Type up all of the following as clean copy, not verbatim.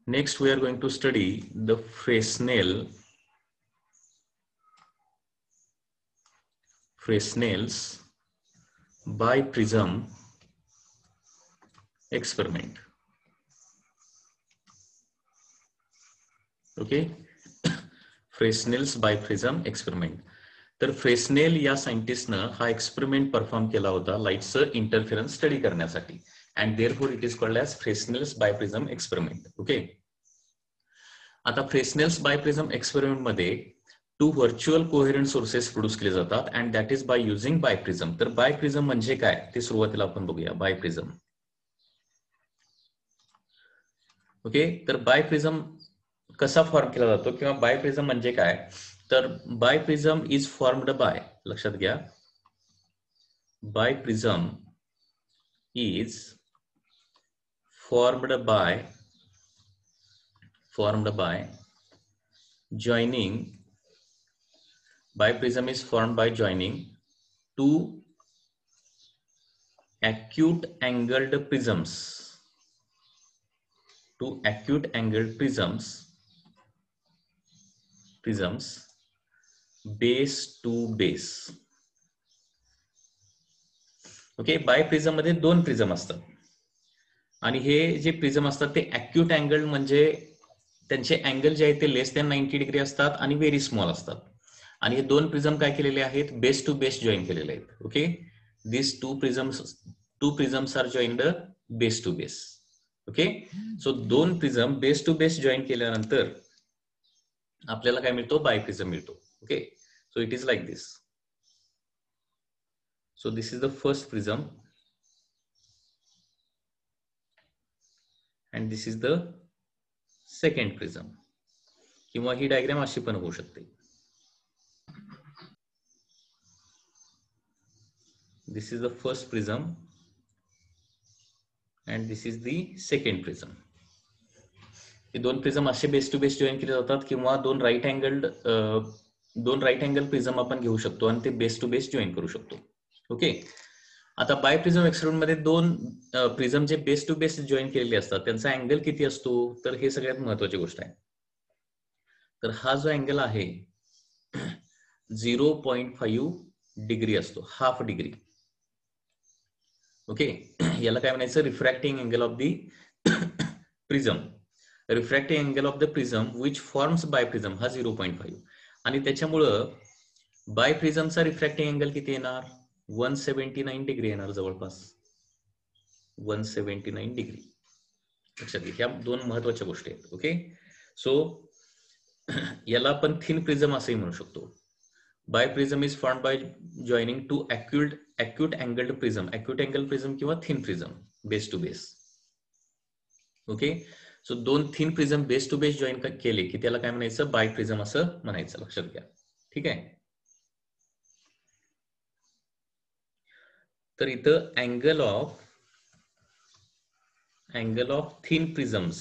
Next, we are going to study the Fresnel's biprism experiment. Okay, Fresnel's biprism experiment. तर Fresnel या सायंटिस्टनं हा experiment perform केला होता लाईटचं इंटरफिरन्स स्टडी करण्यासाठी and therefore it is called as Fresnel's biprism experiment. Okay, आता Fresnel's biprism experiment मध्ये 2 व्हर्च्युअल कोहेरंट सोर्सेस प्रोड्यूस केले जातात and that is by using biprism. तर बायप्रिझम म्हणजे काय ते सुरुवातीला आपण बघूया. बायप्रिझम. ओके, तर बायप्रिझम कसा फॉर्म केला जातो किंवा बायप्रिझम म्हणजे काय, तर बायप्रिझम इज फॉर्मड बाय, लक्षात घ्या, बायप्रिझम is formed by joining, biprism is formed by joining two acute angled prisms, base to base. Okay, biprism मध्ये 2 प्रिझम असतात आणि हे जे प्रिझम असतात ते अॅक्यूट अँगल म्हणजे त्यांचे अँगल जे आहेत ते लेस दॅन 90 डिग्री असतात आणि व्हेरी स्मॉल असतात. आणि हे 2 प्रिझम काय केलेले आहेत, बेस टू बेस जॉईन केलेले आहेत. Okay, this two prisms are joined base to base. Okay, so 2 prism base to base join केल्यानंतर आपल्याला काय मिळतो, बायप्रिझम मिळतो. Okay, so it is like this. So this is the first prism and this is the second prism. किंवा ही diagram अशी पण होऊ शकते. This is the first prism and this is the second prism. हे 2 prism असे base to base join केले जातात किंवा 2 राईट अँगल प्रिझम आपण घेऊ शकतो आणि ते बेस टू बेस जॉईन करू शकतो. ओके, आता बायप्रिझम एक्सपेरिमेंट मध्ये 2 प्रिझम जे बेस टू बेस जॉईन केलेले असतात त्यांचा अँगल किती असतो, तर हे सगळ्यात महत्वाची गोष्ट आहे. तर हा जो अँगल आहे 0.5 डिग्री असतो, हाफ डिग्री. ओके, याला काय म्हणायचं, refracting angle of the prism. Refracting angle of the prism which forms biprism हा 0.5 आणि त्याच्यामुळं बायप्रिझमचा रिफ्रॅक्टिंग अँगल किती येणार, 179 डिग्री येणार, जवळपास 179 डिग्री. लक्षात घ्या, ह्या 2 महत्वाच्या गोष्टी आहेत. ओके, सो याला आपण थिन प्रिझम असंही म्हणू शकतो. Biprism is formed by joining two acute angled prism, acute angle prism किंवा thin prism base to base. Okay, so 2 thin prism base to base join केले की त्याला काय म्हणायचं, बायप्रिझम असं म्हणायचं. लक्षात घ्या, ठीक आहे. तर इथं angle of thin prisms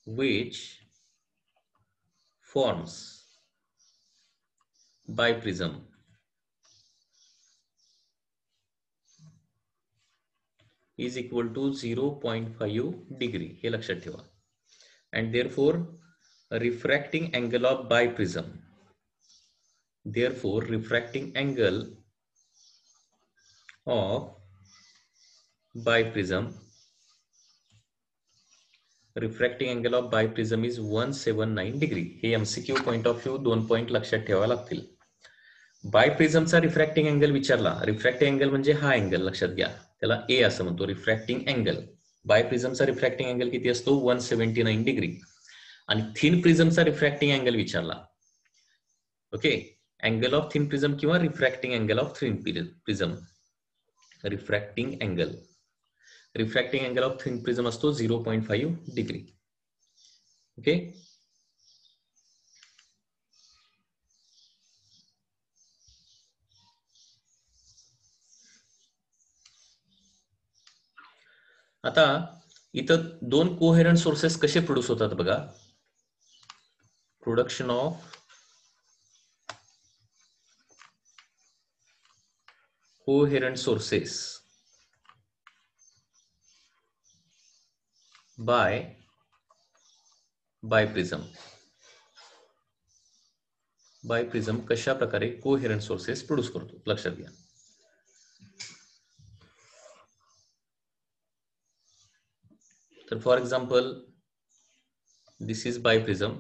which forms biprism is equal to 0.5 degree. हे लक्षात ठेवा. And therefore refracting angle of biprism, refracting angle of biprism is 179 degree. हे MCQ point of view 2 point लक्षात ठेवावे लागतील. बायप्रिझमचा रिफ्रॅक्टिंग अँगल विचारला, रिफ्रॅक्टिंग अँगल म्हणजे हा अँगल, लक्षात घ्या, त्याला ए असं म्हणतो, रिफ्रॅक्टिंग अँगल. बायप्रिझमचा रिफ्रॅक्टिंग अँगल किती असतो, 179 डिग्री. आणि थिन प्रिझमचा रिफ्रॅक्टिंग अँगल विचारला. Okay, angle of thin prism किंवा refracting angle of thin prism. Refracting angle of thin prism असतो 0.5 डिग्री. ओके, आता इथं 2 कोहेरंट सोर्सेस कसे प्रोड्यूस होतात बघा. Production of coherent sources biprism कशा प्रकारे कोहेरंट सोर्सेस प्रोड्यूस करतो लक्षात घ्या. तर for example this is biprism.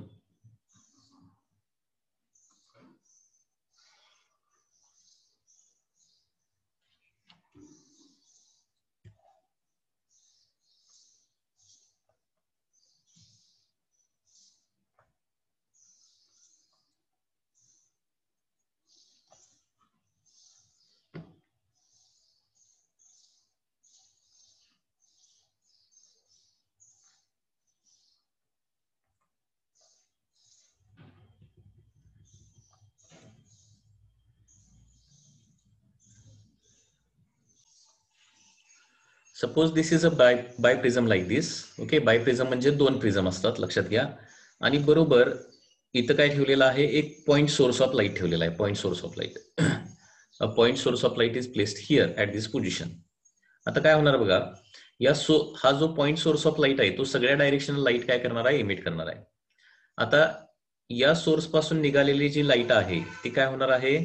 Suppose this is a biprism like this. Okay, biprism म्हणजे दोन प्रिझम असतात लक्षात घ्या. आणि बरोबर इथं काय ठेवलेलं आहे, एक पॉइंट सोर्स ऑफ लाईट ठेवलेला आहे. Point source of light, a point source of light is placed here at this position. आता काय होणार बघा, हा जो पॉइंट सोर्स ऑफ लाईट आहे तो सगळ्या डायरेक्शन लाईट काय करणार आहे, इमिट करणार आहे. आता या सोर्स पासून निघालेली जी लाईट आहे ती काय होणार आहे,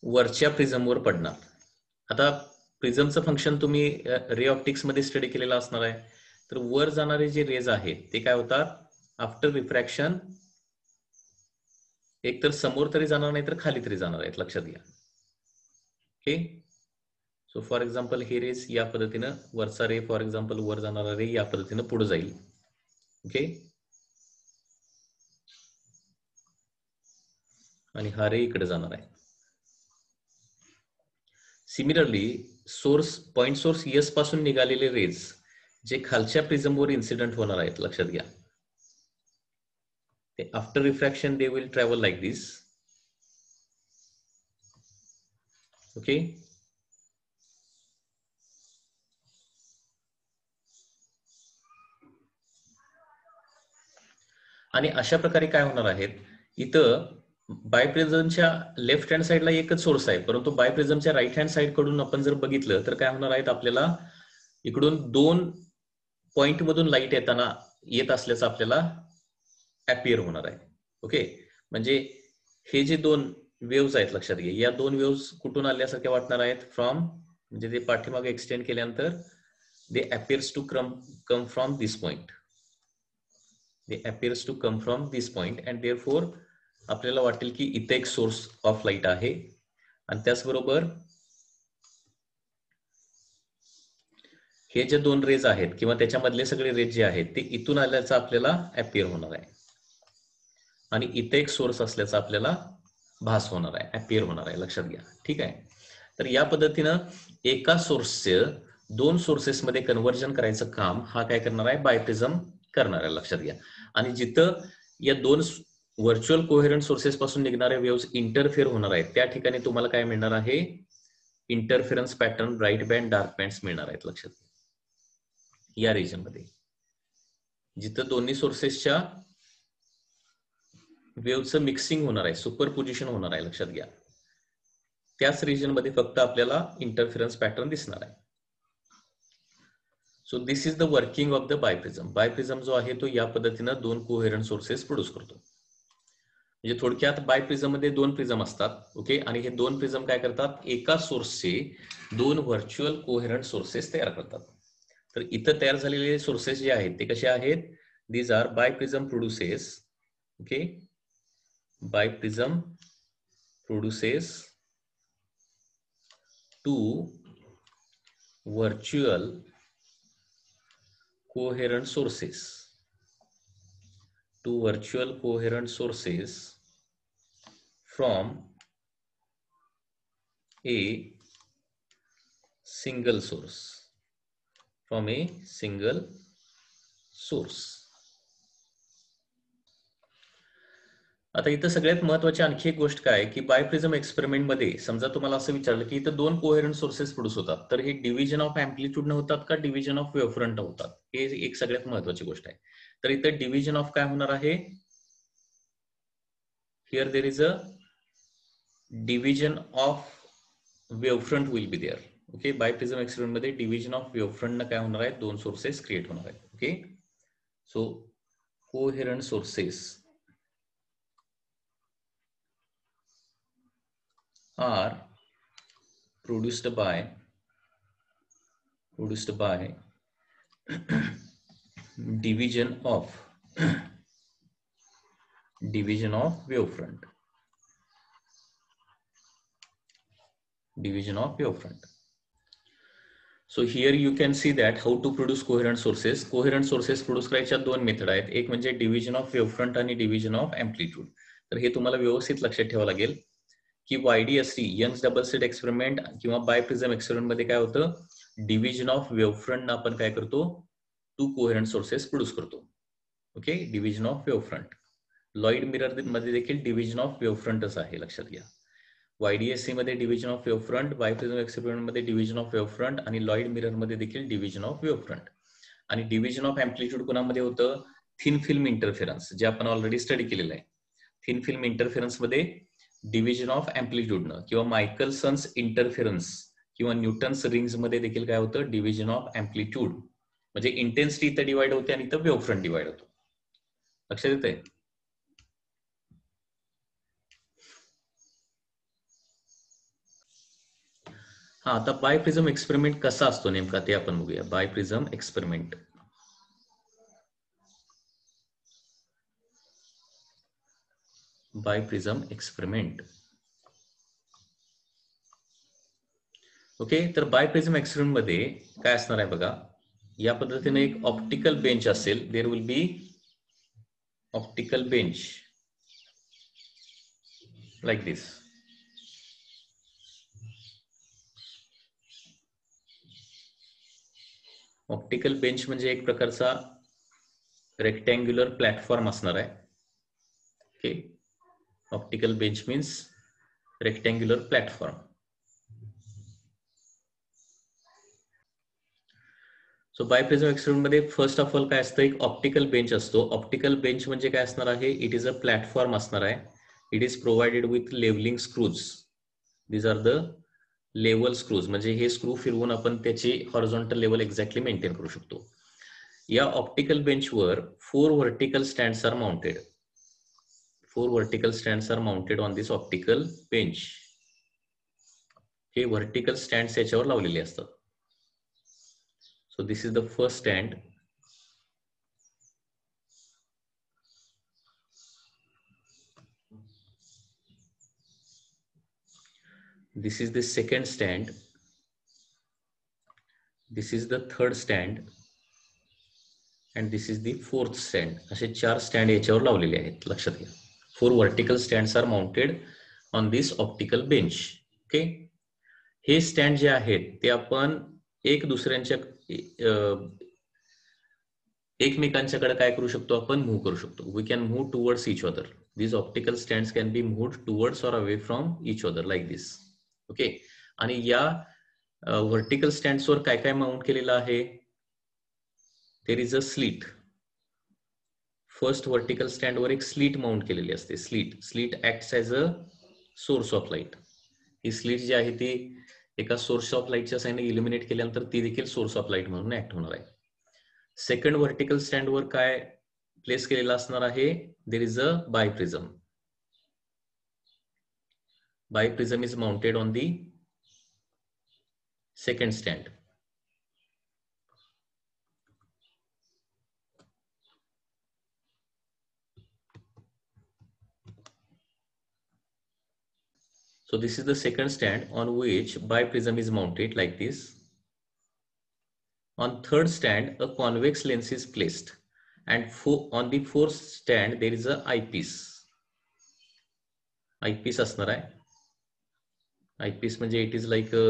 वरच्या प्रिझमवर पडणार. आता प्रिझमचं फंक्शन तुम्ही रे ऑप्टिक्स मध्ये स्टडी केलेलं असणार आहे. तर वर जाणारे जे रेज आहेत ते काय होतात, आफ्टर रिफ्रॅक्शन एक तर समोर तरी जाणार नाही तर खाली तरी जाणार आहेत लक्षात घ्या. ओके, सो फॉर एक्झाम्पल हे रेज या पद्धतीनं, वरचा रे फॉर एक्झाम्पल वर जाणारा रे या पद्धतीनं पुढे जाईल. ओके, आणि हा रे इकडे जाणार आहे. सिमिलरली पॉइंट सोर्स यस पासून निघालेले रेज जे खालच्या प्रिझमवर इन्सिडेंट होणार आहेत लक्षात घ्या, ते after refraction they will travel like this. Okay, आणि अशा प्रकारे काय होणार आहेत, इथं बायप्रिझमच्या लेफ्ट हँड साईडला एकच सोर्स आहे, परंतु बायप्रिझमच्या राईट हँड साईड कडून आपण जर बघितलं तर काय होणार आहेत, आपल्याला इकडून दोन पॉइंट मधून लाईट येत असल्याचं आपल्याला अपियर होणार आहे. ओके, म्हणजे हे जे दोन वेव्स आहेत लक्षात घ्या, या दोन वेव्स कुठून आल्यासारख्या वाटणार आहेत, फ्रॉम, म्हणजे ते पाठीमागे एक्सटेंड केल्यानंतर they appears to come from this point. They appears to come from this point and therefore आपल्याला वाटेल की इथे एक सोर्स ऑफ लाईट आहे. आणि त्याचबरोबर हे जे दोन रेज आहेत किंवा त्याच्यामधले सगळे रेज जे आहेत ते इथून आल्याचं आपल्याला अपियर होणार आहे आणि इथे एक सोर्स असल्याचा आपल्याला भास होणार आहे, अपियर होणार आहे लक्षात घ्या. ठीक आहे, तर या पद्धतीनं एका सोर्सचं दोन सोर्सेस मध्ये कन्व्हर्जन करायचं काम हा काय करणार आहे, बायप्रिझम करणार आहे लक्षात घ्या. आणि जिथं या दोन व्हर्च्युअल कोहेरंट सोर्सेस पासून निघणाऱ्या वेव्स इंटरफेअर होणार आहेत त्या ठिकाणी तुम्हाला काय मिळणार आहे, interference pattern, bright band, dark bands मिळणार आहेत लक्षात घ्या. या रिजन मध्ये जिथं दोन्ही सोर्सेसच्या वेव्हचं मिक्सिंग होणार आहे, सुपरपोजिशन होणार आहे लक्षात घ्या, त्याच रिजन मध्ये फक्त आपल्याला इंटरफेरन्स पॅटर्न दिसणार आहे. So this is the working of the biprism. Biprism जो आहे तो या पद्धतीनं दोन कोहेरंट सोर्सेस प्रोड्यूस करतो. म्हणजे थोडक्यात बायप्रिझम मध्ये दोन प्रिझम असतात. ओके, आणि हे दोन प्रिझम काय करतात, एका सोर्सचे दोन व्हर्च्युअल कोहेरंट सोर्सेस तयार करतात. तर इथं तयार झालेले सोर्सेस जे आहेत ते कसे आहेत, these are biprism produces. Okay, biprism produces two virtual coherent sources, two virtual coherent sources from a single source, from a single source. आता इथं सगळ्यात महत्वाची आणखी एक गोष्ट काय की बायप्रिझम एक्सपेरिमेंट मध्ये समजा तुम्हाला असं विचारलं की इथं दोन कोहेरंट सोर्सेस प्रोड्यूस होतात, तर हे डिव्हिजन ऑफ अँप्लिट्यूड न होतात का डिव्हिजन ऑफ वेव्हफ्रंट होतात, हे एक सगळ्यात महत्वाची गोष्ट आहे. तर इथं डिव्हिजन ऑफ काय होणार आहे, here there is a division of wavefront will be there. Okay, biprism experiment मध्ये डिव्हिजन ऑफ वेव्हफ्रंट काय होणार आहे, 2 सोर्सेस क्रिएट होणार आहेत. Okay, so coherent sources are produced by division of wavefront. So here you can see that how to produce coherent sources. Coherent sources produce करायच्या 2 method आहेत. एक म्हणजे डिव्हिजन ऑफ वेव्हफ्रंट आणि डिव्हिजन ऑफ एम्प्लिट्यूड. तर हे तुम्हाला व्यवस्थित लक्षात ठेवावं लागेल की YDST Young's double slit experiment किंवा बायप्रिझम एक्सपेरिमेंट मध्ये काय होतं, डिव्हिजन ऑफ वेव्हफ्रंट आपण काय करतो, 2 कोहेरंट सोर्सेस प्रोड्यूस करतो. Okay, division of wavefront. Lloyd mirror मध्ये देखील डिव्हिजन ऑफ वेव्हफ्रंटच आहे, लक्षात घ्या. YDSC मध्ये डिव्हिजन ऑफ वेव्हफ्रंट, बायप्रिझम एक्सपेरिमेंट मध्ये डिव्हिजन ऑफ वेव्हफ्रंट आणि लॉइड मिरर मध्ये देखील डिव्हिजन ऑफ वेव्हफ्रंट. आणि डिव्हिजन ऑफ एम्प्लिट्यूड कोणामध्ये होतं, थिन फिल्म इंटरफेरन्स, जे आपण ऑलरेडी स्टडी केलेलं आहे. थिन फिल्म इंटरफेरन्स मध्ये डिव्हिजन ऑफ एम्प्लिट्यूडनं किंवा मायकलसन्स इंटरफेरन्स किंवा न्यूटन्स रिंग्स मध्ये देखील काय होतं, डिव्हिजन ऑफ एम्प्लिट्यूड. म्हणजे इंटेन्सिटी इथं डिवाइड होते आणि इथं वेव्हफ्रंट डिवाइड होतो. लक्षात येतंय? हा, आता बायप्रिझम एक्सपेरिमेंट कसा असतो नेमका ते आपण बघूया. बायप्रिझम एक्सपेरिमेंट. ओके, तर बायप्रिझम एक्सपेरिमेंट मध्ये काय असणार आहे बघा, या पद्धतीने एक ऑप्टिकल बेंच असेल. There will be optical bench like this. Optical bench म्हणजे एक प्रकारचा रेक्टँग्युलर प्लॅटफॉर्म असणार आहे. Okay, optical bench means rectangular platform. So biprism experiment मध्ये फर्स्ट ऑफ ऑल काय असतं, एक ऑप्टिकल बेंच असतो. ऑप्टिकल बेंच म्हणजे काय असणार आहे, इट इज अ प्लॅटफॉर्म असणार आहे. It is provided with levelling screws. These are the level screws, म्हणजे हे स्क्रू फिरवून आपण त्याची हॉरिझॉन्टल लेवल एक्झॅक्टली मेंटेन करू शकतो. या ऑप्टिकल बेंचवर 4 vertical stands are mounted. 4 vertical stands are mounted on this optical bench. हे व्हर्टिकल स्टँड्स याच्यावर लावलेले असतात. So this is the first stand. This is the second stand. This is the third stand. And this is the fourth stand. असे 4 stand याच्यावर लावलेले आहेत, लक्षात घ्या. 4 vertical stands are mounted on this optical bench. Okay, हे stand जे आहेत ते आपण एक दुसऱ्यांच्या एकमेकांच्याकडे काय करू शकतो, आपण मूव्ह करू शकतो. We can move towards each other. These optical stands can be moved towards or away from each other like this. Okay, आणि या व्हर्टिकल स्टँड्सवर काय काय माउंट केलेलं आहे, there is a slit. First vertical स्टँडवर एक स्लीट माउंट केलेली असते. Slit acts as a source of light. ही स्लीट जी आहे ती एका सोर्स ऑफ लाईटच्या साईडने इल्युमिनेट केल्यानंतर ती देखील सोर्स ऑफ लाईट म्हणून ऍक्ट होणार आहे. सेकंड व्हर्टिकल स्टँडवर काय प्लेस केलेला असणार आहे, there is a biprism. Biprism is mounted on the second stand. So this is the second stand on which biprism is mounted like this. On third stand, a convex lens is placed, and on the fourth stand there is a eyepiece. Eyepiece असणार आहे. Eyepiece म्हणजे it is like a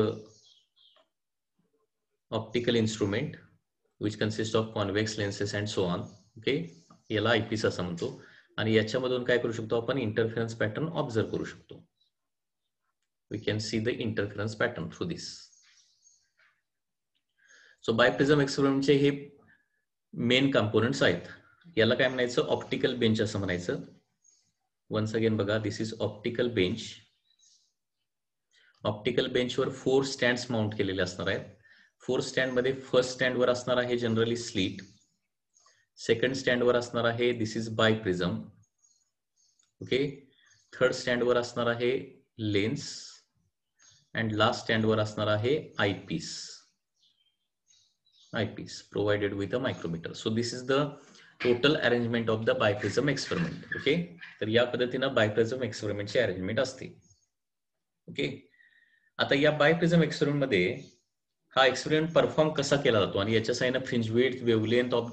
optical instrument which consists of convex lenses and so on. Okay, याला eyepiece असं म्हणतो. आणि याच्यामधून काय करू शकतो आपण, इंटरफेरन्स पॅटर्न ऑब्झर्व करू शकतो. We can see the interference pattern through this. So बायप्रिझम एक्सपेरिमेंटचे हे मेन कंपोनेंट्स आहेत. याला काय म्हणायचं, ऑप्टिकल बेंच असं म्हणायचं. वन्स अगेन बघा, दिस इज ऑप्टिकल बेंच. ऑप्टिकल बेंचवर 4 स्टँड्स माउंट केलेले असणार आहेत. 4 स्टँड मध्ये फर्स्ट स्टँडवर असणार आहे जनरली स्लीट, सेकंड स्टँडवर असणार आहे this is biprism, okay. Third स्टँडवर असणार आहे लेन्स अँड लास्ट स्टँडवर असणार आहे eyepiece provided with a micrometer. So this is the total arrangement of the biprism experiment. Okay, तर या पद्धतीनं बायप्रिझम एक्सपेरिमेंटची अरेंजमेंट असते. ओके, आता या बायप्रिझम एक्सपेरिमेंट मध्ये हा एक्सपेरिमेंट परफॉर्म कसा केला जातो आणि याच्या साहाय्याने फ्रिंज विड्थ, वेव्हलेंथ ऑफ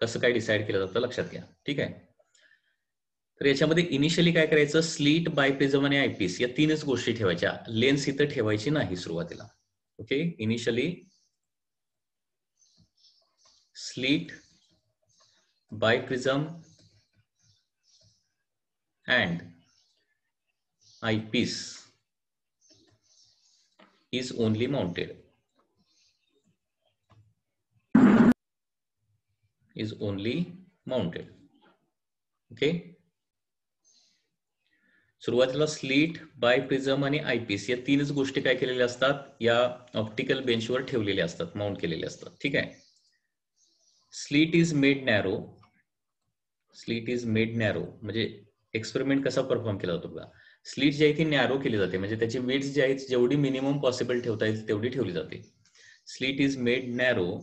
कसं काय डिसाईड केलं जातं लक्षात घ्या. ठीक आहे, तर याच्यामध्ये इनिशियली काय करायचं, स्लीट, बायप्रिझम आणि आयपीस या तीनच गोष्टी ठेवायच्या. लेन्स इथं ठेवायची नाही सुरुवातीला. Okay, initially slit, biprism and eyepiece is only mounted. Okay, सुरुवातीला स्लीट, बायप्रिझम आणि आयपीस या तीनच गोष्टी काय केलेल्या असतात, या ऑप्टिकल बेंचवर ठेवलेल्या असतात, माउंट केलेल्या असतात. ठीक आहे, slit is made narrow. Slit is made narrow म्हणजे एक्सपेरिमेंट कसा परफॉर्म केला जातो बघा. स्लीट जी आहे ती नॅरो केली जाते, म्हणजे त्याची विड्थ जी आहे जेवढी मिनिमम पॉसिबल ठेवता येईल तेवढी ठेवली जाते. Slit is made narrow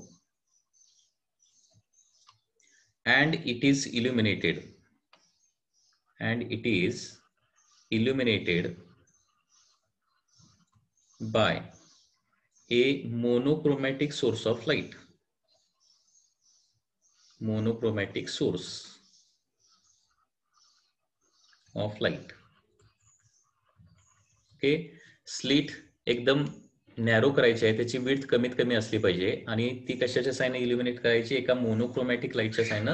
and it is illuminated by a monochromatic source of light. Monochromatic source of light. Okay, slit एकदम नॅरो करायची आहे, त्याची विड्थ कमीत कमी असली पाहिजे आणि ती कशाच्या साहाय्याने इल्युमिनेट करायची, एका मोनोक्रोमॅटिक लाईटच्या साहाय्याने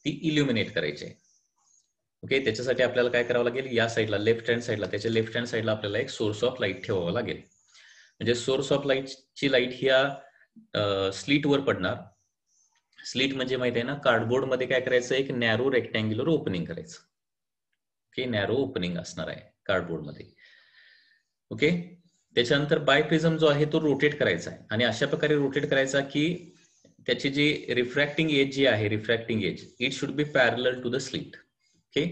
ती इल्युमिनेट करायची आहे. ओके, त्याच्यासाठी आपल्याला काय करावं लागेल, या साईडला लेफ्ट हँड साईडला, त्याच्या लेफ्ट हँड साईडला आपल्याला एक सोर्स ऑफ लाईट ठेवावा लागेल. म्हणजे सोर्स ऑफ लाईटची लाईट ह्या स्लीटवर पडणार. स्लीट म्हणजे माहिती आहे ना, कार्डबोर्ड मध्ये काय करायचं, एक नॅरो रेक्टँग्युलर ओपनिंग करायचं. ओके, नॅरो ओपनिंग असणार आहे कार्डबोर्ड मध्ये. ओके, त्याच्यानंतर बायप्रिझम जो आहे तो रोटेट करायचा आहे आणि अशा प्रकारे रोटेट करायचा की त्याची जी रिफ्रॅक्टिंग एज जी आहे, refracting edge it should be parallel to the slit. Okay,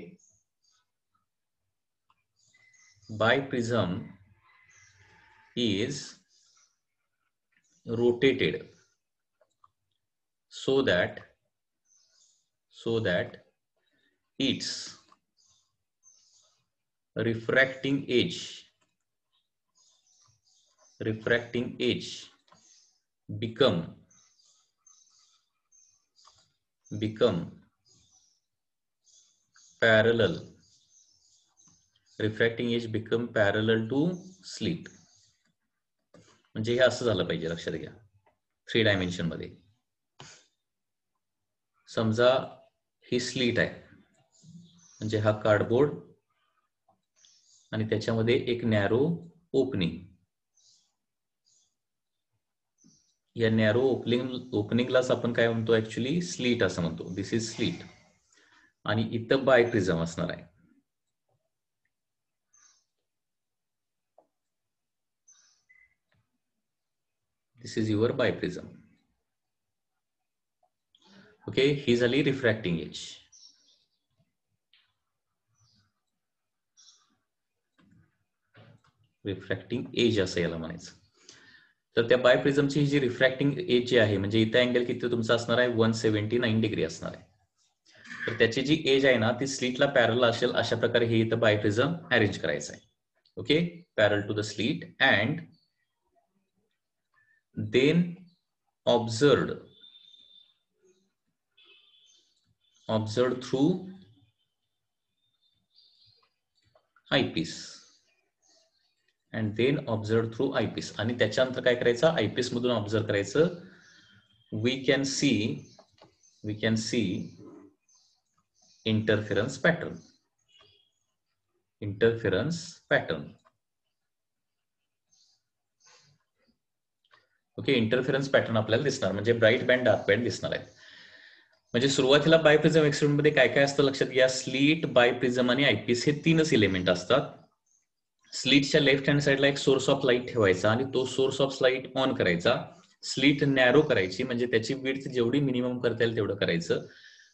biprism is rotated so that its refracting edge become parallel, refracting edge become parallel to slit. म्हणजे हे असं झालं पाहिजे, लक्षात घ्या. 3 डायमेन्शन मध्ये समजा ही स्लीट आहे, म्हणजे हा कार्डबोर्ड आणि त्याच्यामध्ये एक नॅरो ओपनिंग. या नॅरो ओपनिंगलाच आपण काय म्हणतो, ऍक्च्युली स्लीट असं म्हणतो. दिस इज स्लीट आणि इथं बायप्रिझम असणार आहे. This is your बायप्रिझम. ओके, ही झाली रिफ्रॅक्टिंग एज. रिफ्रॅक्टिंग एज असं याला म्हणायचं. तर त्या बायप्रिझमची ही जी रिफ्रॅक्टिंग एज जी आहे, म्हणजे इथं अँगल किती तुमचा असणार आहे, 179 डिग्री असणार आहे. तर त्याची जी एज आहे ना ती स्लीटला पॅरल असेल, अशा प्रकारे हे इथं बायप्रिझम अरेंज करायचं आहे. Okay, parallel to the slit and then observed through eyepiece and then observed through eyepiece. आणि त्याच्यानंतर काय करायचं, आयपीस मधून ऑब्झर्व करायचं. we can see interference pattern. Okay, interference pattern आपल्याला दिसणार, म्हणजे ब्राईट बँड, डार्क बँड दिसणार आहे. म्हणजे सुरुवातीला बायप्रिझम एक्सपेरिमेंट मध्ये काय काय असतं लक्षात घ्या, स्लीट, बायप्रिझम आणि आयपीस हे तीनच एलिमेंट असतात. स्लीटच्या लेफ्ट हँड साईडला एक सोर्स ऑफ लाईट ठेवायचा आणि तो सोर्स ऑफ लाईट ऑन करायचा. स्लीट नॅरो करायची, म्हणजे त्याची विड्थ जेवढी मिनिमम करता येईल तेवढं करायचं.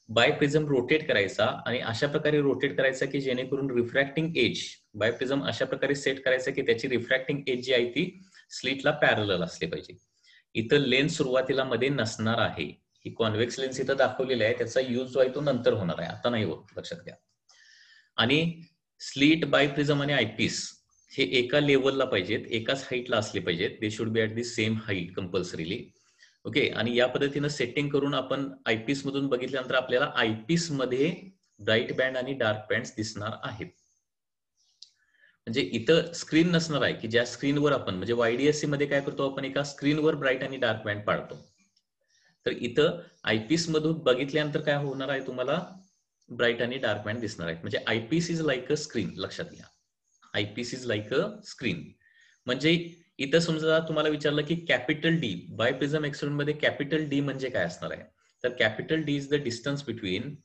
बायप्रिझम रोटेट करायचा आणि अशा प्रकारे रोटेट करायचा की जेणेकरून रिफ्रॅक्टिंग एज, बायप्रिझम अशा प्रकारे सेट करायचा की त्याची रिफ्रॅक्टिंग एज जी आहे ती स्लीटला पॅरलल असली पाहिजे. इथं लेन्स सुरुवातीला मध्ये नसणार आहे. ही कॉन्व्हेक्स लेन्स इथं दाखवलेली आहे, त्याचा यूज जो आहे तो नंतर होणार आहे, आता नाही होत, लक्षात घ्या. आणि स्लीट, बायप्रिझम आणि आयपीस हे एका लेवलला पाहिजेत, एकाच हाईटला असले पाहिजेत. They should be at the same height compulsorily. Okay. आणि या पद्धतीनं सेटिंग करून आपण आयपीस मधून बघितल्यानंतर आपल्याला आयपीस मध्ये ब्राईट बँड आणि डार्क बँड दिसणार आहेत. म्हणजे इथं स्क्रीन नसणार आहे की ज्या स्क्रीनवर आपण, म्हणजे वायडीएससी मध्ये काय करतो आपण, एका स्क्रीनवर ब्राईट आणि डार्क बँड पाडतो. तर इथं आयपीस मधून बघितल्यानंतर काय होणार आहे, तुम्हाला ब्राईट आणि डार्क बँड दिसणार आहेत. म्हणजे eyepiece is like a screen, लक्षात घ्या. Eyepiece is like a screen. म्हणजे इथं समजा तुम्हाला विचारलं की कॅपिटल डी, बायप्रिझम एक्सपेरिमेंट मध्ये कॅपिटल डी म्हणजे काय असणार आहे, तर capital D is the distance between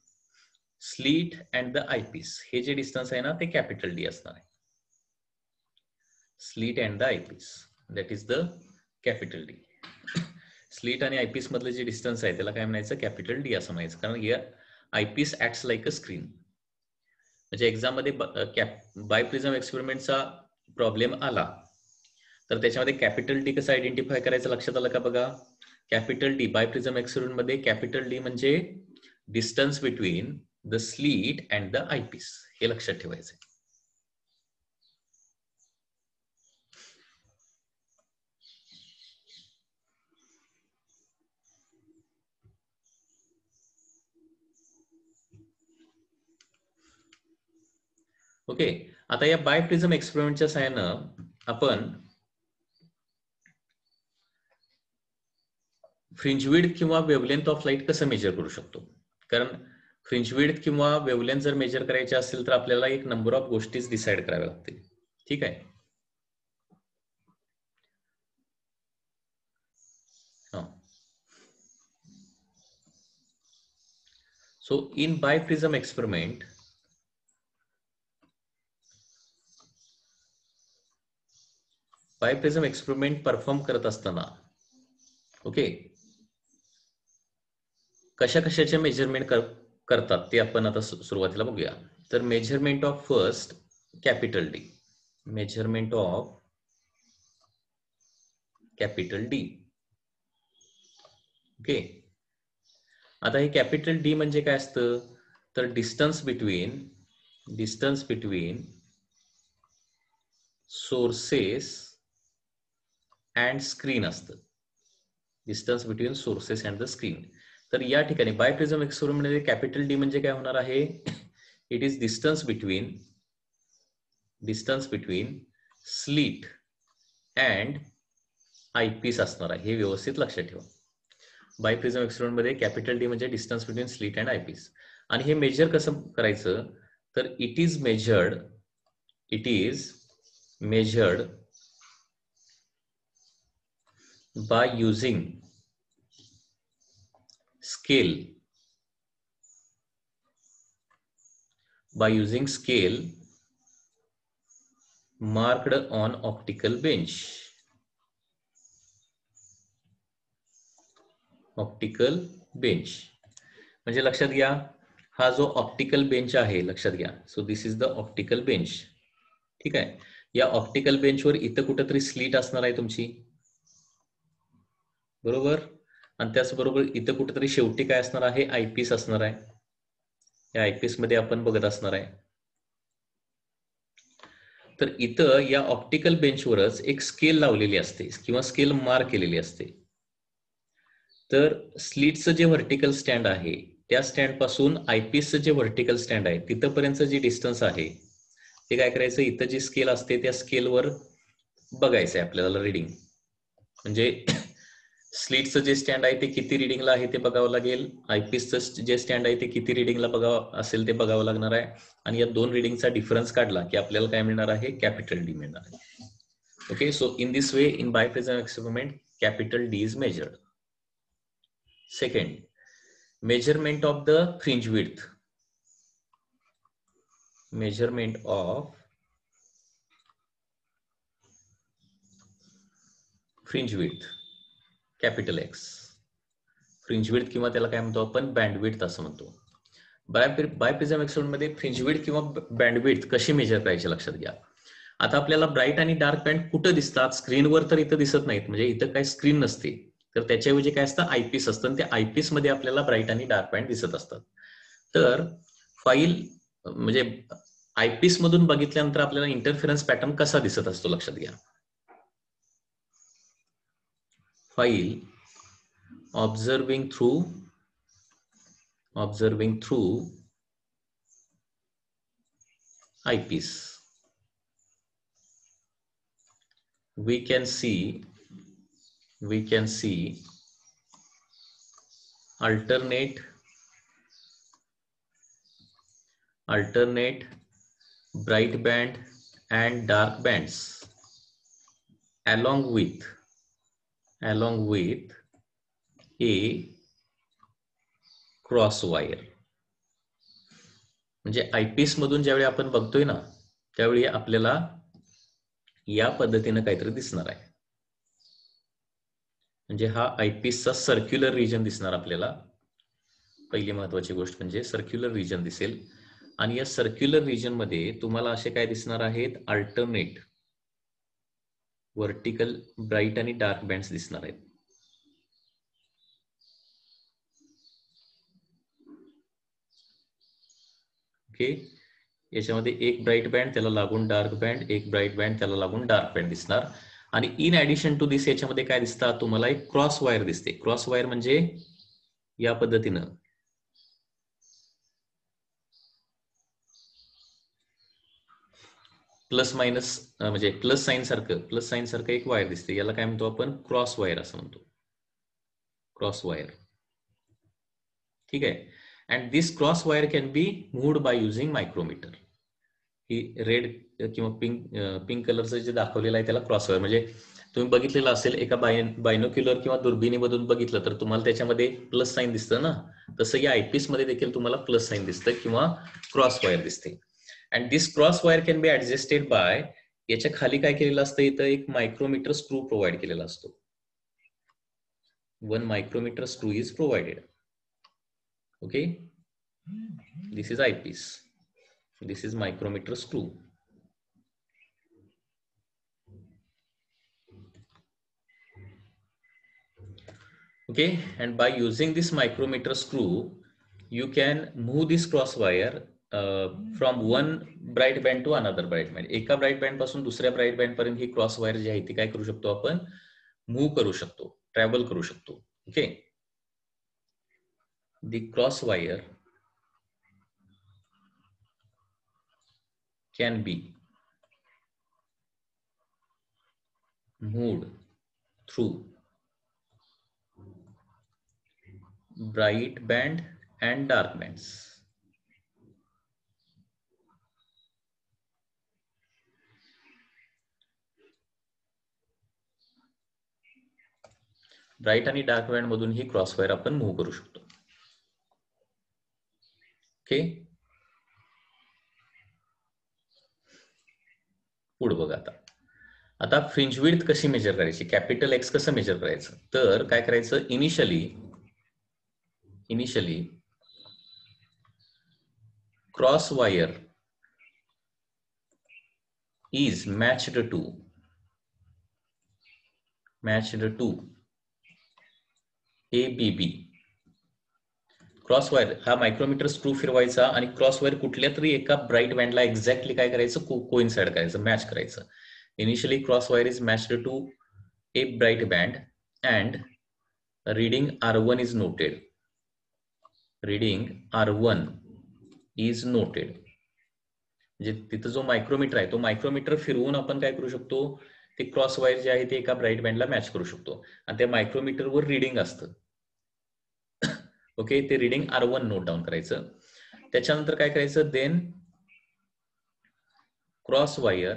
slit and the eyepiece. हे जे डिस्टन्स आहे ना ते कॅपिटल डी असणार आहे. Slit and the eyepiece, that is the capital D. Slit आणि आयपीस मधलं जे डिस्टन्स आहे त्याला काय म्हणायचं, कॅपिटल डी असं म्हणायचं. कारण या eyepiece acts like a screen. म्हणजे एक्झाम मध्ये बायप्रिझम एक्सपेरिमेंटचा प्रॉब्लेम आला तर त्याच्यामध्ये कॅपिटल डी कसं आयडेंटिफाय करायचं, लक्षात आलं का बघा. कॅपिटल डी बायप्रिझम एक्सपेरिमेंट मध्ये कॅपिटल डी म्हणजे distance between the slit and the eyepiece, हे लक्षात ठेवायचं. ओके. आता या बायप्रिझम एक्सपेरिमेंटच्या सहाय्यानं आपण फ्रिंज विड्थ किंवा वेव्हलेंथ ऑफ लाईट कसं मेजर करू शकतो. कारण फ्रिंज विड्थ किंवा वेव्हलेंथ जर मेजर करायचे असेल तर आपल्याला एक नंबर ऑफ गोष्टीच डिसाईड कराव्या लागतील. ठीक आहे. So in biprism experiment, biprism experiment perform करत असताना ओके कशा कशाचे मेजरमेंट करतात ते आपण आता सुरुवातीला बघूया. तर measurement of first capital D, measurement of capital D. Okay. आता हे कॅपिटल डी म्हणजे काय असतं, तर distance between sources and screen असतं. Distance between sources and the screen. तर या ठिकाणी बायप्रिझम एक्सपेरिमेंट मध्ये कॅपिटल डी म्हणजे काय होणार आहे, it is distance between slit and eyepiece असणार आहे. हे व्यवस्थित लक्षात ठेवा. बायप्रिझम एक्सपेरिमेंट मध्ये कॅपिटल डी म्हणजे distance between slit and eyepiece. आणि हे मेजर कसं करायचं, तर it is measured by using scale marked on optical bench. म्हणजे लक्षात घ्या, हा जो ऑप्टिकल बेंच आहे लक्षात घ्या. So this is the optical bench. ठीक आहे. या ऑप्टिकल बेंचवर इथं कुठेतरी स्लीट असणार आहे तुमची, बरोबर. आणि त्याचबरोबर इथं कुठेतरी शेवटी काय असणार आहे, आयपीस असणार आहे. या आयपीस मध्ये आपण बघत असणार आहे. तर इथं या ऑप्टिकल बेंचवरच एक स्केल लावलेली असते किंवा स्केल मार्क केलेली असते. तर स्लीटचं जे व्हर्टिकल स्टँड आहे त्या स्टँड पासून आयपीसचं जे व्हर्टिकल स्टँड आहे तिथपर्यंतचं जे डिस्टन्स आहे ते काय करायचं, इथं जी स्केल असते त्या स्केलवर बघायचं आहे आपल्याला रिडिंग. म्हणजे स्लीटचं जे स्टँड आहे ते किती रिडिंगला आहे ते बघावं लागेल, आयपीसचं जे स्टँड आहे ते किती रिडिंगला बघावं असेल ते बघावं लागणार आहे. आणि या दोन रिडिंगचा डिफरन्स काढला की आपल्याला काय मिळणार आहे, कॅपिटल डी मिळणार आहे. Okay. So in this way in biprism experiment capital D is measured. Second, measurement of the fringe width. Measurement of fringe width capital X. Fringe width किंवा त्याला काय म्हणतो आपण बँड विड्थ असं म्हणतो. बाय प्रिझम एक्सपेरिमेंट मध्ये fringe width किंवा band width कशी मेजर करायची लक्षात घ्या. आता आपल्याला ब्राईट आणि डार्क बँड कुठं दिसतात? स्क्रीनवर तर इथं दिसत नाहीत, म्हणजे इथं काही स्क्रीन नसते, तर त्याच्याऐवजी काय असतं आयपीस असतं, आणि त्या आयपीस मध्ये आपल्याला ब्राईट आणि डार्क बँड दिसत असतात. तर फाईल म्हणजे आयपीस मधून बघितल्यानंतर आपल्याला इंटरफेरन्स पॅटर्न कसा दिसत असतो लक्षात घ्या. File observing through eyepiece, we can see alternate bright band and dark bands along with a cross wire. म्हणजे आयपीस मधून ज्यावेळी आपण बघतोय ना, त्यावेळी आपल्याला या पद्धतीनं काहीतरी दिसणार आहे. म्हणजे हा आयपीसचा सर्क्युलर रिजन दिसणार आपल्याला. पहिली महत्वाची गोष्ट म्हणजे सर्क्युलर रिजन दिसेल, आणि या सर्क्युलर रिजन मध्ये तुम्हाला असे काय दिसणार आहेत? अल्टरनेट व्हर्टिकल ब्राईट आणि डार्क बँड्स दिसणार आहेत. ओके, याच्यामध्ये एक ब्राईट बँड त्याला लागून डार्क बँड, एक ब्राईट बँड त्याला लागून डार्क बँड दिसणार. आणि इन ऍडिशन टू दिस याच्यामध्ये काय दिसतात तुम्हाला? एक क्रॉस वायर दिसते. क्रॉस वायर म्हणजे या पद्धतीनं प्लस मायनस, म्हणजे प्लस साइन सारखं एक वायर दिसते. याला काय म्हणतो आपण? क्रॉस वायर असं म्हणतो. क्रॉस वायर, ठीक आहे. And this cross wire can be moved by using micrometer. ही रेड किंवा पिंक कलरचं जे दाखवलेलं आहे त्याला क्रॉस वायर. म्हणजे तुम्ही बघितलेलं असेल एका बायनोक्युलर किंवा दुर्बिणीमधून बघितलं तर तुम्हाला त्याच्यामध्ये प्लस साइन दिसतं ना, तसं या आयपीस मध्ये देखील तुम्हाला प्लस साइन दिसतं किंवा क्रॉस वायर दिसते. And this cross wire can be adjusted by, याच्या खाली काय केलेलं असतं? इथं एक मायक्रोमीटर स्क्रू प्रोव्हाइड केलेला असतो. 1 micrometer screw is provided. Okay, this is eyepiece, this is micrometer screw. Okay, and by using this micrometer screw you can move this cross wire from one bright band to another bright band. एका bright band पासून दुसऱ्या bright band पर्यंत ही cross wire जी आहे ती काय करू शकतो आपण? मूव्ह करू शकतो, ट्रॅव्हल करू शकतो. Okay, the cross wire can be moved through bright band and dark bands. Bright आणि डार्क बँड मधून ही क्रॉस वायर आपण मूव्ह करू शकतो. ओके, पुढे बघा. आता फ्रिंज विड्थ कशी मेजर करायची? कॅपिटल एक्स कसं मेजर करायचं? तर काय करायचं? Initially cross wire is matched to ABB. Cross wire हा मायक्रोमीटर स्क्रू फिरवायचा आणि क्रॉस वायर कुठल्या तरी एका ब्राईट बँडला एक्झॅक्टली काय करायचं? कोइन्साइड करायचं, मॅच करायचं. Initially cross wire is matched to a bright band and reading R1 is noted. Reading R1 is noted. म्हणजे तिथं जो मायक्रोमीटर आहे तो मायक्रोमीटर फिरवून आपण काय करू शकतो? ते क्रॉस वायर जे आहे ते एका ब्राईट बँडला मॅच करू शकतो, आणि त्या मायक्रोमीटरवर रीडिंग असतं. ओके, ते रीडिंग R1 नोट डाऊन करायचं. त्याच्यानंतर काय करायचं? Then cross wire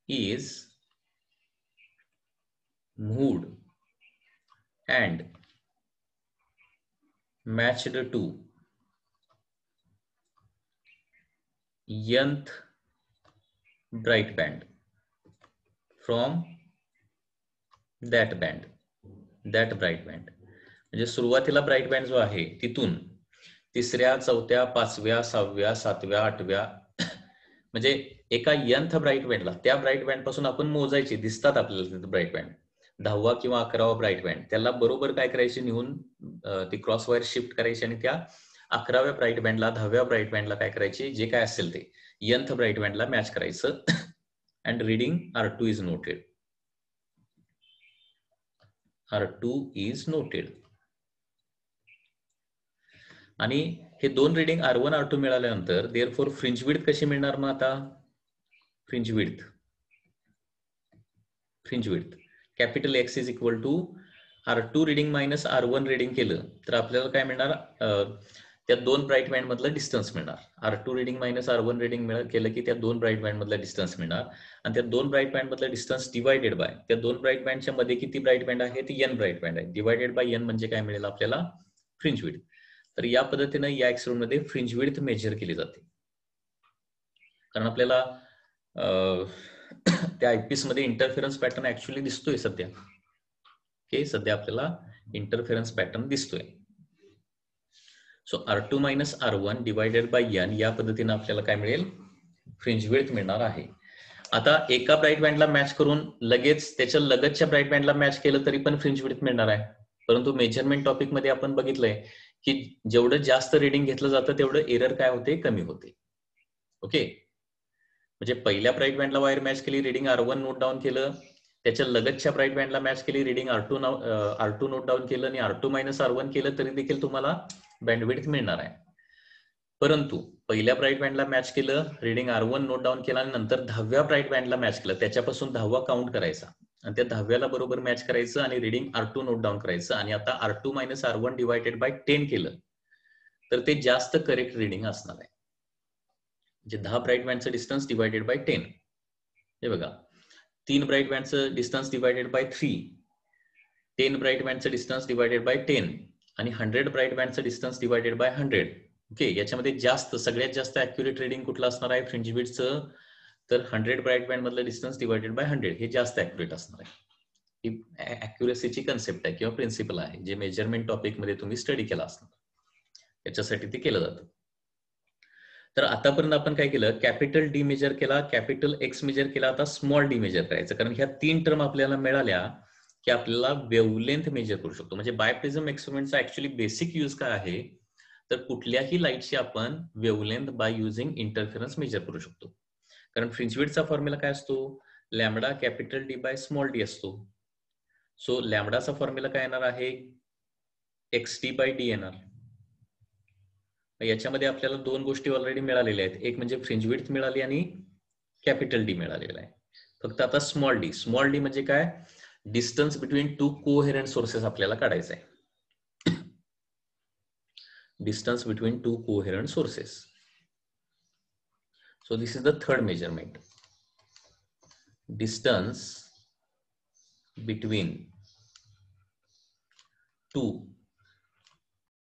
is moved and matched to nth bright band. From that band, that bright band. म्हणजे सुरुवातीला ब्राईट बँड जो आहे तिथून तिसऱ्या, चौथ्या, पाचव्या, सहाव्या, सातव्या, आठव्या म्हणजे एका यंथ ब्राईट बँडला, त्या ब्राईट बँड पासून आपण मोजायचे, दिसतात आपल्याला तिथे ब्राईट बँड, 10वा किंवा 11वा ब्राईट बँड, त्याला बरोबर काय करायचे, निहून ती क्रॉस वायर शिफ्ट करायची आणि त्या 11व्या ब्राईट बँडला, 10व्या ब्राईट बँडला काय करायचे, जे काय असेल ते यंथ ब्राईट बँडला मॅच करायचं. And reading R2 is noted. R2 is noted. आणि हे दोन रिडिंग R1 R2 मिळाल्यानंतर देअरफॉर फ्रिंज विड्थ कशी मिळणार मग आता, fringe width capital X is equal to R2 reading minus R1 reading केलं तर आपल्याला काय मिळणार, त्या दोन ब्राईट बँड मधलं डिस्टन्स मिळणार. R2 reading minus R1 reading केलं की त्या दोन ब्राईट बँड मधला डिस्टन्स मिळणार, आणि त्या दोन ब्राईट बँड मधला डिस्टन्स डिवायडेड बाय त्या दोन ब्राईट बँडच्या मध्ये किती ब्राईट बँड आहे, ती N ब्राईट बँड आहे, डिवायडेड बाय N म्हणजे काय मिळेल आपल्याला, फ्रिंज विड्थ. तर या पद्धतीनं या एक्सपेरिमेंट मध्ये फ्रिंज विड्थ मेजर केली जाते. कारण आपल्याला त्या आयपीस मध्ये इंटरफेरन्स पॅटर्न ऍक्च्युअली दिसतोय सध्या. ओके, सध्या आपल्याला इंटरफेरन्स पॅटर्न दिसतोय. So R2 minus R1 divided by N या पद्धतीने आपल्याला काय मिळेल, फ्रिंज विड्थ मिळणार आहे. आता एका ब्राईट बँडला मॅच करून लगेच त्याच्या लगतच्या ब्राईट बँडला मॅच केलं तरी पण फ्रिंज विड्थ मिळणार आहे. परंतु मेजरमेंट टॉपिक मध्ये आपण बघितलंय की जेवढं जास्त रिडिंग घेतलं जातं तेवढं एरर काय होते, कमी होते. ओके, म्हणजे पहिल्या ब्राईट बँडला वायर मॅच केली, रिडिंग R1 नोट डाऊन केलं, त्याच्या लगतच्या ब्राईट बँडला मॅच केली, रिडिंग R2 नोट डाऊन केलं आणि R2 मायनस R1 केलं तरी देखील तुम्हाला बँडविड्थ मिळणार आहे. परंतु पहिल्या ब्राईट बँडला मॅच केलं, रिडिंग R1 नोट डाऊन केला आणि नंतर 10व्या ब्राईट बँडला मॅच केलं, त्याच्यापासून 10वा काउंट करायचा आणि त्या 10व्याला बरोबर मॅच करायचं आणि रिडिंग R2 नोट डाऊन करायचं, आणि आता R2 minus R1 divided by 10 केलं तर ते जास्त करेक्ट रिडिंग असणार आहे. म्हणजे 10 ब्राईट बँडचं डिस्टन्स डिवायडेड बाय 10. हे बघा, 3 ब्राईट बँडचं डिस्टन्स डिवायडेड बाय 3, 10 ब्राईट बँडचं डिस्टन्स डिवायडेड बाय 10 आणि 100 ब्राईट बँडचं डिस्टन्स डिवायडेड बाय 100. ओके, याच्यामध्ये जास्त सगळ्यात जास्त ऍक्युरेट रिडिंग कुठलं असणार आहे फ्रिंज विड्थचं, तर 100 ब्राईट बँड मधलं डिस्टन्स डिवायडेड बाय 100 हे जास्त ऍक्युरेट असणार आहे. ही ऍक्युरेसीची कन्सेप्ट आहे किंवा प्रिन्सिपल आहे, जे मेजरमेंट टॉपिक मध्ये तुम्ही स्टडी केला असणार, याच्यासाठी ते केलं जातं. तर आतापर्यंत आपण काय केलं, कॅपिटल डी मेजर केला, कॅपिटल एक्स मेजर केला, आता स्मॉल डी मेजर करायचं. कारण ह्या 3 टर्म आपल्याला मिळाल्या की आपल्याला वेव्हलेंथ मेजर करू शकतो. म्हणजे बायप्रिझम एक्सपेरिमेंटचा ऍक्च्युअली बेसिक यूज काय आहे, तर कुठल्याही लाईटची आपण wavelength by using interference measure करू शकतो. कारण फ्रिंज विड्थचा फॉर्म्युला काय असतो, lambda capital D by small D असतो. सो लॅम्बडाचा फॉर्म्युला काय येणार आहे, XD बाय डी येणार. याच्यामध्ये आपल्याला दोन गोष्टी ऑलरेडी मिळालेल्या आहेत, एक म्हणजे फ्रिंज विड्थ मिळाली आणि कॅपिटल डी मिळालेला आहे. फक्त आता स्मॉल डी म्हणजे काय, distance between two coherent sources आपल्याला काढायचं आहे. Distance between two coherent sources. So this is the third measurement. Distance between two